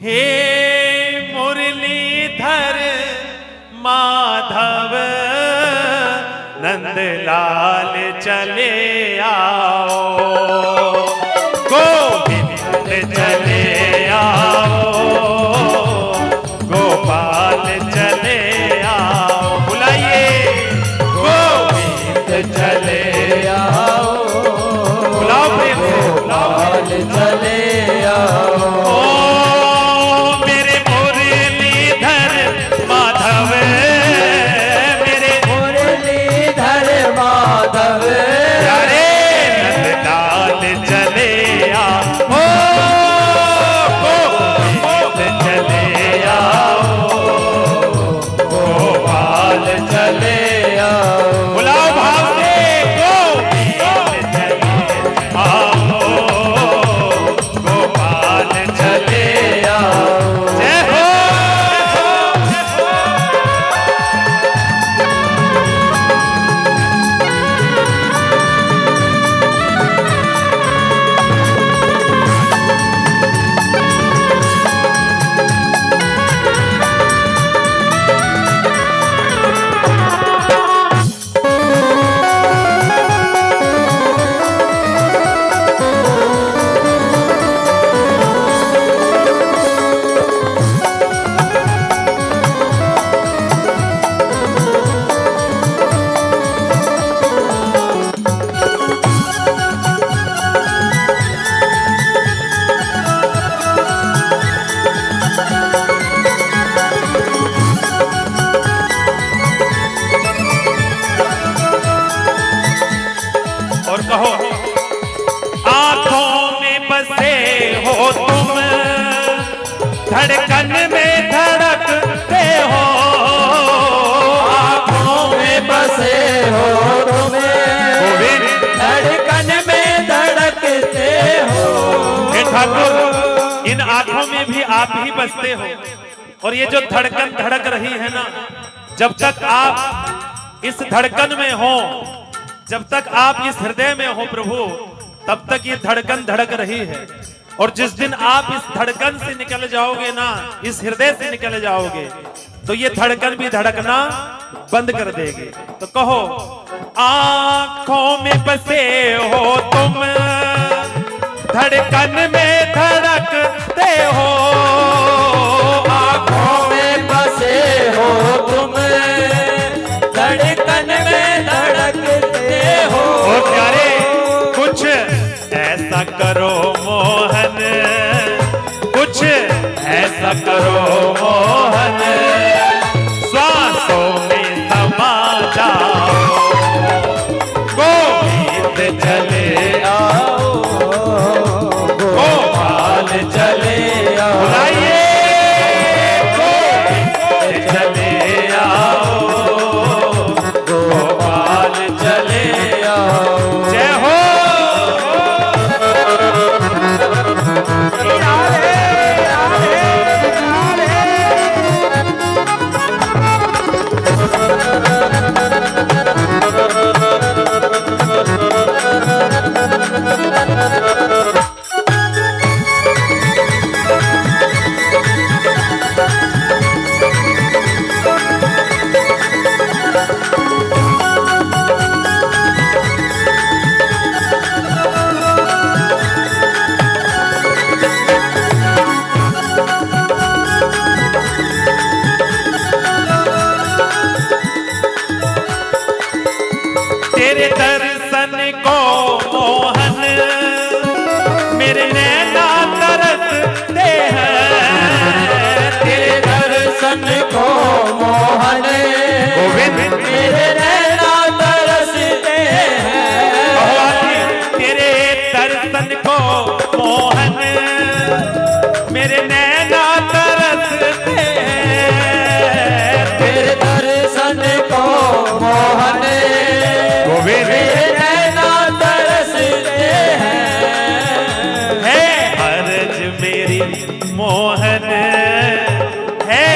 हे मुरलीधर माधव नंदलाल चले आओ, गोविंद चले आओ, गोपाल चले आओ, बुलाइए गोविंद चले आओ, बुलाओ प्रेम से, गोपाल चले आओ। ओ मेरे मुरलीधर माधव, मेरे मुरलीधर माधव, अरे नंदलाल चले आओ, गोविंद चले आओ, गोपाल चले आओ, बुलाओ भाव से, गोविंद चले आओ, गोपाल चले आओ। जय हो। और कहो, आंखों में बसे हो तुम, धड़कन में धड़कते हो, आँखों में बसे हो तुम, धड़कन में धड़कते हो। हे ठाकुर, इन आंखों में भी आप ही बसते हो, और ये जो धड़कन धड़क रही है ना, जब तक आप इस धड़कन में हो, जब तक आप इस हृदय में हो प्रभु, तब तक ये धड़कन धड़क रही है। और जिस दिन आप इस धड़कन से निकल जाओगे ना, इस हृदय से निकल जाओगे, तो ये धड़कन भी धड़कना बंद कर देगी। तो कहो, आंखों में बसे हो तुम, धड़कन में धड़कते हो, आँखों में बसे हो तुम, धड़कन में धड़कते हो। ओ प्यारे, कुछ ऐसा करो मोहन, कुछ ऐसा करो मोहन, श्वासों में समा जाओ, गोविंद चले आओ, गोपाल चले आओ, बुलाइए गोविंद चले आओ, गोपाल चले आओ। जय हो। तेरे दर्शन को मोहन मेरे नैना तरसते हैं, तेरे दर्शन को मोहन गोविंद मेरे नैना तरसते हैं। तेरे दर्शन को मोहन मेरे नैना तरसते हैं, तेरे दर्शन को मोहन गोविंद मेरे नैना तरसते हैं। है अर्ज मेरी मोहन, है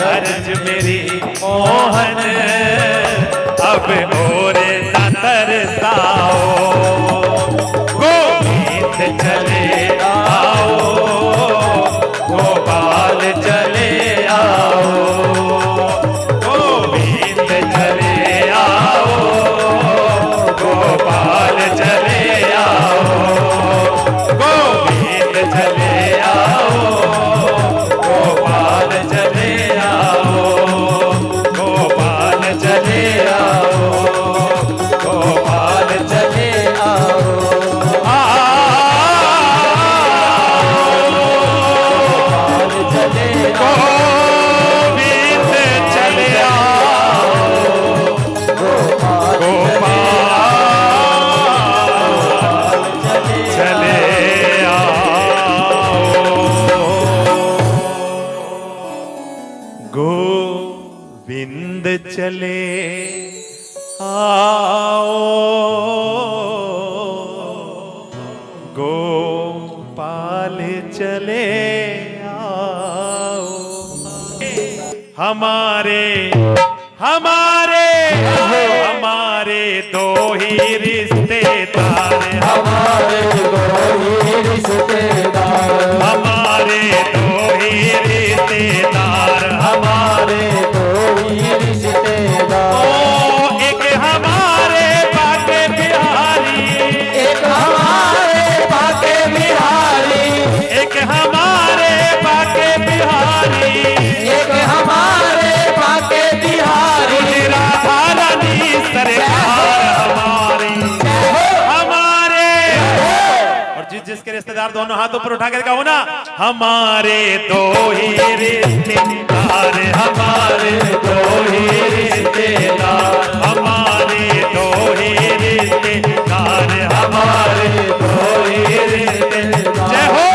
अर्ज मेरी मोहन, अब और न तरसाओ, गोविंद चले आओ, गोपाल चले आओ, गोविंद चले आओ, गोपाल चले आओ, गोविंद चले आओ, गोपाल चले आओ, गोपाल चले आओ, गोपाल चले आओ, गोपाल चले आओ, गोविंद चले आओ, गोपाल चले आओ, गोविंद चले आओ, गोपाल चले आओ, हमारे हमारे हमारे दो ही रिश्तेदार, हमारे दो ही रिश्तेदार, हमारे दो ही रिश्तेदार, हमारे दो ही रिश्तेदार, एक हमारे बाके बिहारी, एक हमारे बाके बिहारी, एक हमारे बाके बिहारी, एक हमारे बाके बिहारी, राधा रानी सरकार हमारी, हमारे और जिसके रिश्तेदार दोनों हाथ ऊपर उठा कर कहो ना, हमारे दो ही रिश्तेदार, हमारे दो ही रिश्तेदार, हमारे दो ही रिश्तेदार, हमारे दो ही रिश्तेदार, जय हो।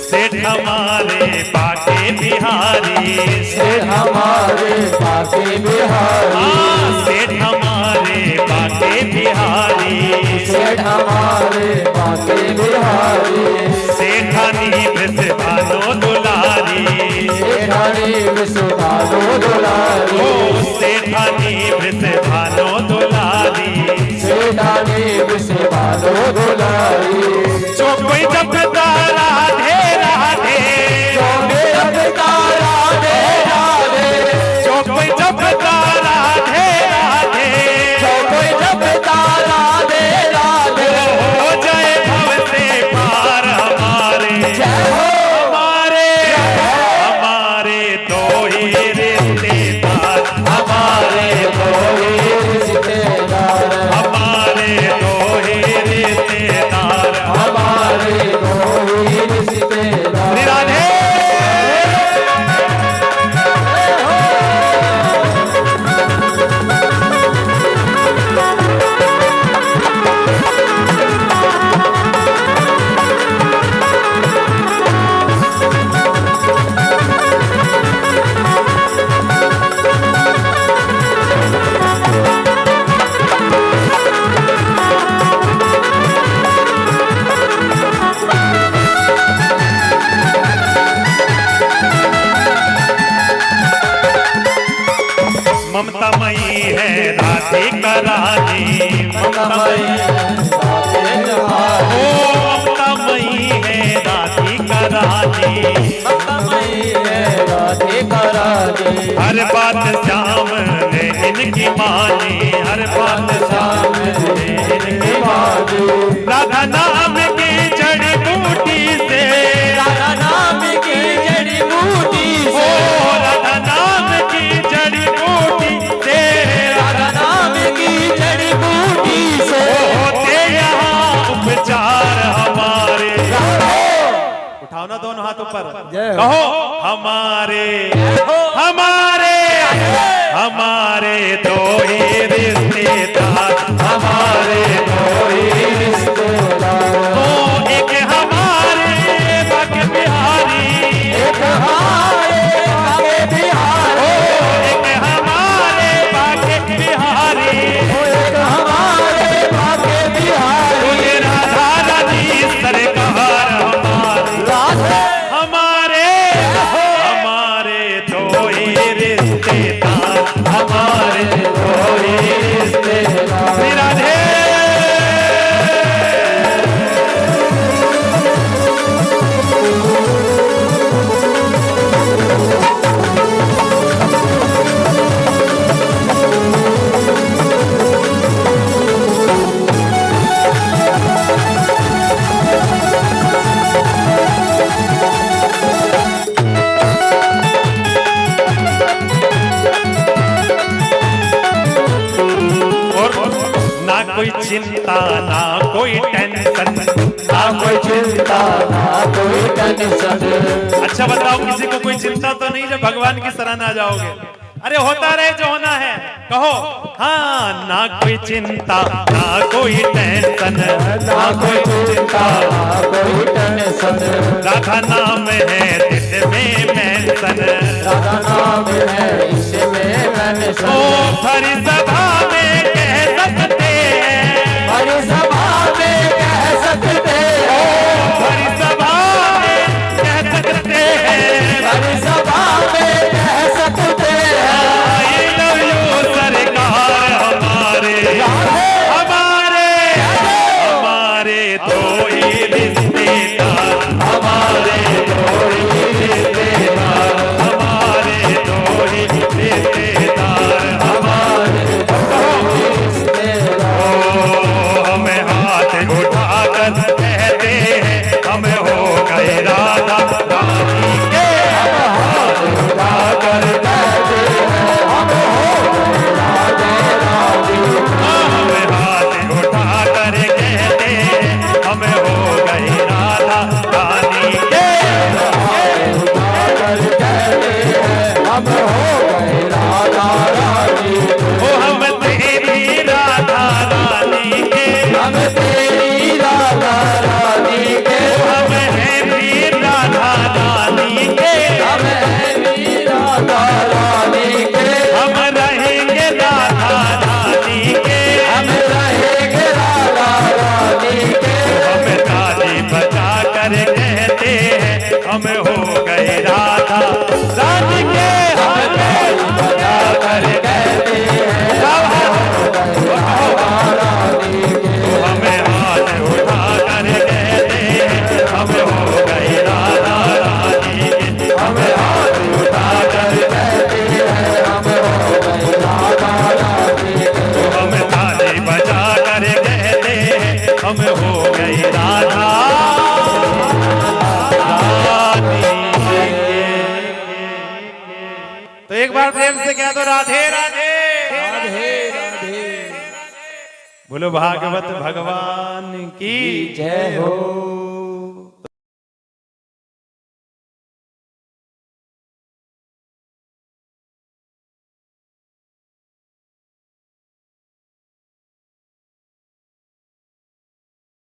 सेठ हमारे बाके बिहारी, सेठ हमारे बाके बिहारी, सेठ हमारे बाके बिहारी, सेठ हमारे बाके बिहारी, सेठानी विश्वानो दुलारी, सेठानी विश्वानो दुलारी, ओ सेठानी विश्वानो दुलारी, सेठानी विश्वानो दुलारी, जो कोई जपता राधे राधे, जो मेरा पिता राधे राधे, जो कोई जपता राधे राधे, जो कोई जपता राधे राधे, हो जाए भव से पार हमारे, हमारे हमारे दो ही रिश्तेदार, हमारे दो ही रिश्तेदार, हमारे दो ही रिश्तेदार, हमारे दो ही रिश्तेदार, श्री राधे। ममता मई है राधिका रानी, ममता मई, ओ ममता मई है राधिका रानी, हर बात श्याम ने इनकी मानी, हर बात श्याम ने इनकी मानी, राधा नाम की जड़ी बूटी से, राधा नाम की जड़ी बूटी ओ से, राधा नाम की जड़ी बूटी से, राधा नाम की जड़ी बूटी से, होते यहाँ उपचार हमारे, उठाओ ना दोनों हाथ ऊपर, कहो हमारे हमारे हमारे दो ही रिश्तेदार, हमारे दो ही रिश्तेदार, चिंता ना कोई टेंशन, ना कोई चिंता ना कोई टेंशन। अच्छा बताओ, किसी को कोई चिंता तो नहीं जब भगवान की शरण आ जाओगे? अरे होता रहे जो होना है, कहो हाँ। ना कोई चिंता ना कोई टेंशन, ना कोई चिंता ना कोई टेंशन। राधा नाम है दिल में मेंशन, राधा नाम है इसमें मेंशन। ओ भरी सभा में कह सकते हैं, भरी सभा में कह सकते हैं, भरी सभा में कह सकते हैं, भरी सभा में कह सकते हैं। I love you सरकार हमारे, हमारे हमारे दो ही रिश्तेदार, हमारे दो ही रिश्तेदार, हमारे दो ही रिश्तेदार, हमारे हमें हाथ उठाकर कहते हैं हम हो गए राधा रानी के, हाथ उठाकर कहते हैं हम हो गए राधे रानी। हमें हाथ उठाकर कहते हैं हम हो गए राधा रानी के, हाथ उठाकर कहते हैं हम हो गए राधा रानी। ओ हम तेरी राधा रानी के, हम तेरी राधा रानी के, हम हैं भी राधा रानी के, हम हैं भी राधा रानी के, हम रहेंगे राधा रानी के, हम रहेंगे राधा रानी के। हम ताली बजा कर कहते हैं हम हो गए राधा रानी के, हम ताली बजा कर कहते हैं राधा रानी के। हमें हाथ उठा कर कहते हैं हम हो गए राधा रानी के, हमें हाथ उठा कर कहते हैं हम हो गए राधा रानी के। हम ताली बजा कर कहते हैं हम हो गए राधा रानी के। तो एक बार प्रेम से कह दो राधे राधे राधे राधे। बोलो भागवत भगवान की जय हो।